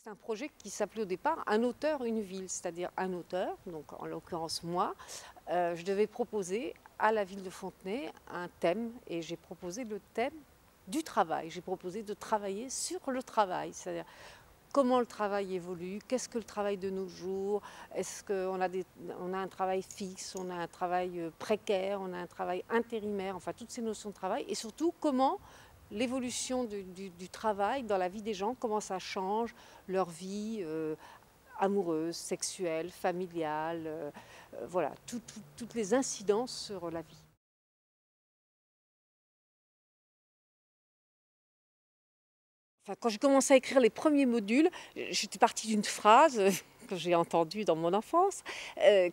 C'est un projet qui s'appelait au départ Un auteur, une ville, c'est-à-dire un auteur, donc en l'occurrence moi, je devais proposer à la ville de Fontenay un thème et j'ai proposé le thème du travail. J'ai proposé de travailler sur le travail, c'est-à-dire comment le travail évolue, qu'est-ce que le travail de nos jours, est-ce qu'on a, on a un travail fixe, on a un travail précaire, on a un travail intérimaire, enfin toutes ces notions de travail et surtout comment l'évolution du travail dans la vie des gens, comment ça change leur vie amoureuse, sexuelle, familiale, voilà, toutes les incidences sur la vie. Enfin, quand j'ai commencé à écrire les premiers modules, j'étais partie d'une phrase que j'ai entendue dans mon enfance,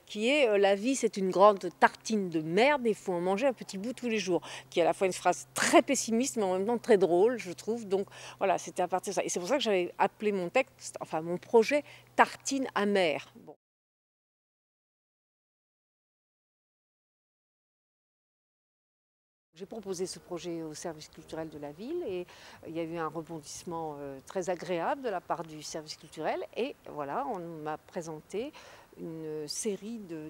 qui est « La vie, c'est une grande tartine de merde et il faut en manger un petit bout tous les jours », qui est à la fois une phrase très pessimiste, mais en même temps très drôle, je trouve. Donc voilà, c'était à partir de ça. Et c'est pour ça que j'avais appelé mon texte, enfin mon projet, « Tartine amère ». Bon. J'ai proposé ce projet au service culturel de la ville et il y a eu un rebondissement très agréable de la part du service culturel et voilà, on m'a présenté une série de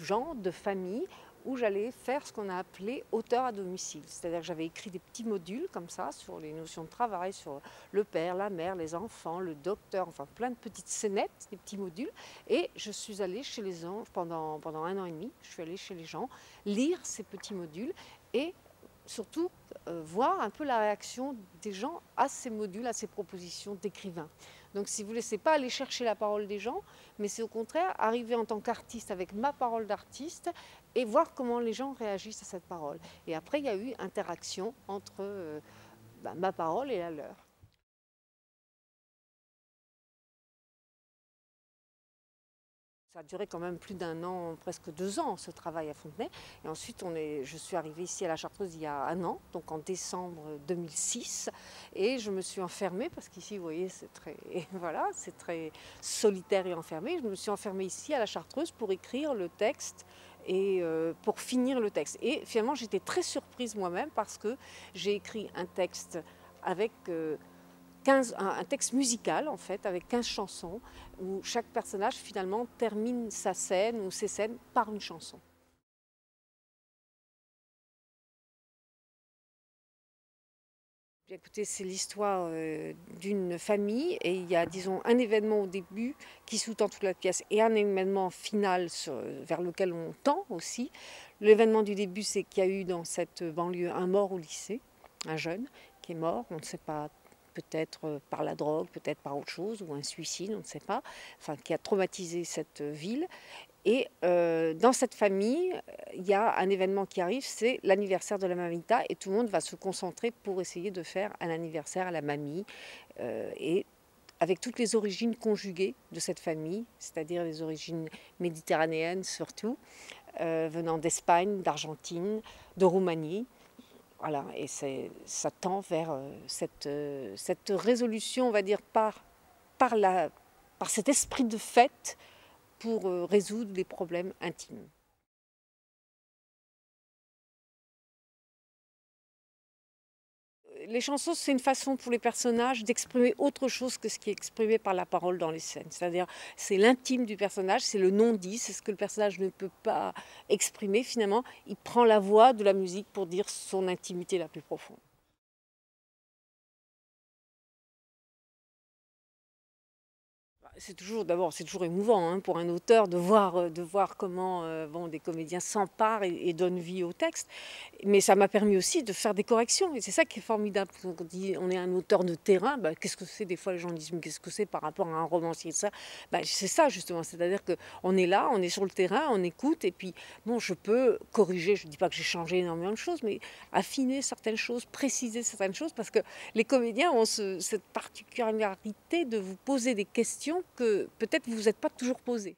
gens, de familles où j'allais faire ce qu'on a appelé auteur à domicile. C'est-à-dire que j'avais écrit des petits modules comme ça sur les notions de travail, sur le père, la mère, les enfants, le docteur, enfin plein de petites scénettes, des petits modules. Et je suis allée chez les gens pendant 1 an et demi, je suis allée chez les gens lire ces petits modules et surtout voir un peu la réaction des gens à ces modules, à ces propositions d'écrivains. Donc si vous voulez, c'est pas aller chercher la parole des gens, mais c'est au contraire arriver en tant qu'artiste avec ma parole d'artiste et voir comment les gens réagissent à cette parole. Et après, il y a eu interaction entre ma parole et la leur. Ça a duré quand même plus d'1 an, presque 2 ans, ce travail à Fontenay. Et ensuite, je suis arrivée ici à la Chartreuse il y a 1 an, donc en décembre 2006. Et je me suis enfermée, parce qu'ici, vous voyez, c'est très, voilà, c'est très solitaire et enfermé. Je me suis enfermée ici à la Chartreuse pour écrire le texte et pour finir le texte. Et finalement, j'étais très surprise moi-même parce que j'ai écrit un texte avec... un texte musical en fait, avec 15 chansons, où chaque personnage finalement termine sa scène ou ses scènes par une chanson. Écoutez, c'est l'histoire d'une famille et il y a, disons, un événement au début qui sous-tend toute la pièce et un événement final vers lequel on tend aussi. L'événement du début, c'est qu'il y a eu dans cette banlieue un mort au lycée, un jeune qui est mort, on ne sait pas, peut-être par la drogue, peut-être par autre chose, ou un suicide, on ne sait pas, enfin qui a traumatisé cette ville. Et dans cette famille, il y a un événement qui arrive, c'est l'anniversaire de la mamita et tout le monde va se concentrer pour essayer de faire un anniversaire à la mamie et avec toutes les origines conjuguées de cette famille, c'est-à-dire les origines méditerranéennes surtout, venant d'Espagne, d'Argentine, de Roumanie. Voilà, et ça tend vers cette résolution, on va dire, par, par cet esprit de fête pour résoudre les problèmes intimes. Les chansons, c'est une façon pour les personnages d'exprimer autre chose que ce qui est exprimé par la parole dans les scènes. C'est-à-dire, c'est l'intime du personnage, c'est le non-dit, c'est ce que le personnage ne peut pas exprimer. Finalement, il prend la voix de la musique pour dire son intimité la plus profonde. C'est toujours, d'abord, c'est toujours émouvant hein, pour un auteur de voir comment bon, des comédiens s'emparent et donnent vie au texte. Mais ça m'a permis aussi de faire des corrections. Et c'est ça qui est formidable. Quand on dit on est un auteur de terrain, bah, qu'est-ce que c'est? Des fois, les gens disent mais qu'est-ce que c'est par rapport à un romancier? Ça, bah, c'est ça justement. C'est-à-dire qu'on est là, on est sur le terrain, on écoute. Et puis, bon, je peux corriger. Je ne dis pas que j'ai changé énormément de choses, mais affiner certaines choses, préciser certaines choses. Parce que les comédiens ont cette particularité de vous poser des questions que peut-être vous vous êtes pas toujours posé.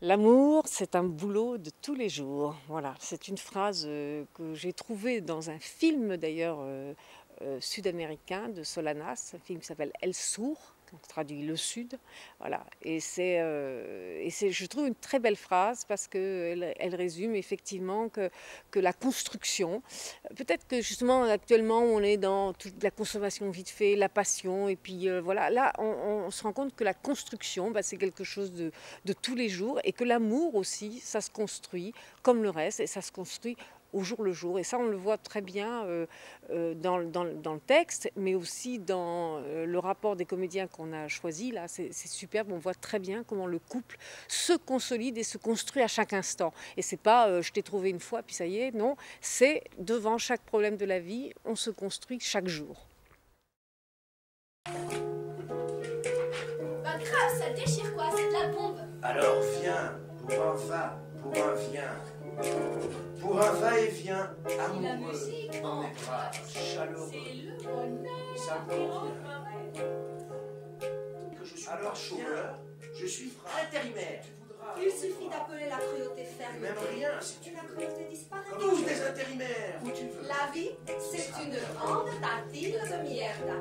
L'amour, c'est un boulot de tous les jours. Voilà, c'est une phrase que j'ai trouvée dans un film d'ailleurs sud-américain de Solanas, un film qui s'appelle El Sur, on traduit le Sud. Voilà. Et c'est, je trouve, une très belle phrase parce qu'elle elle résume effectivement que la construction, peut-être que justement actuellement on est dans toute la consommation vite fait, la passion, et puis voilà, là on se rend compte que la construction, bah, c'est quelque chose de tous les jours, et que l'amour aussi, ça se construit comme le reste, et ça se construit au jour le jour. Et ça, on le voit très bien dans le texte, mais aussi dans le rapport des comédiens qu'on a choisi. Là, c'est superbe. On voit très bien comment le couple se consolide et se construit à chaque instant. Et c'est pas je t'ai trouvé une fois, puis ça y est. Non, c'est devant chaque problème de la vie, on se construit chaque jour. Bah grave, ça déchire quoi, c'est de la bombe. Alors viens, pour un va, pour un vient. Pour un va-et-vient amoureux, la musique dans mes bras chaleureux, c'est le bonheur. ça me convient. Que je suis alors chômeur, je suis intérimaire. Il suffit d'appeler la cruauté ferme. Même rien, si tu La veux. cruauté disparaît. Tous des intérimaires, où tu veux. La vie, c'est une grande tartine de mierda.